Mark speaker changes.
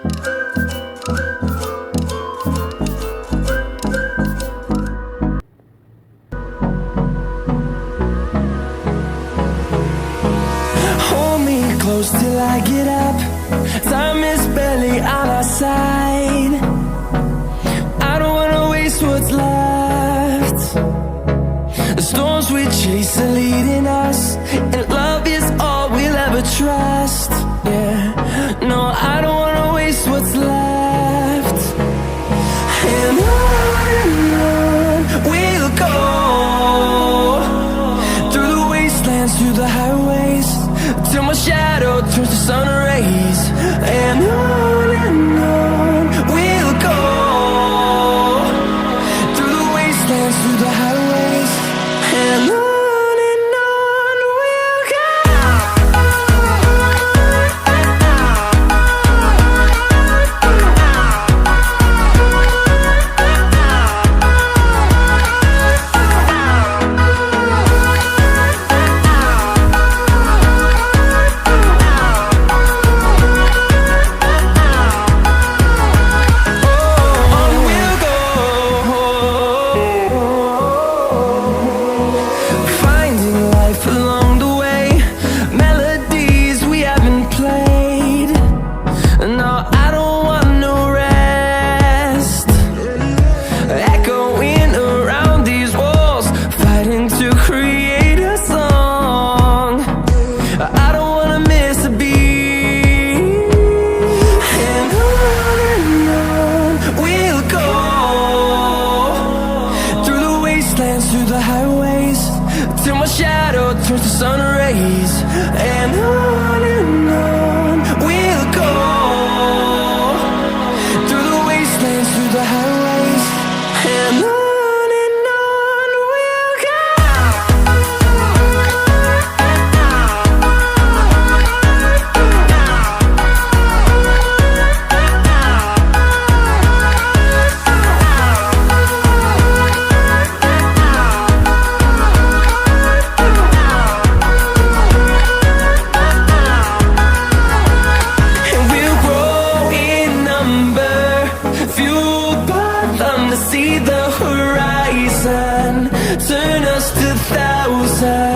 Speaker 1: Hold me close till I get up. Time is barely on our side. I don't wanna waste what's left. The storms we chase are leading us, and love is all we'll ever trust. Yeah, no, I don't wanna waste what's left. And on we'll go, through the wastelands, through the highways, till my shadow turns to sun rays. And on we'll go, through the wastelands, through the highways, and on we'll go. Through the highways, till my shadow turns to sun rays. And on we'll go, through the wastelands, through the highways, and on we'll go. See the horizon, turn us to thousands.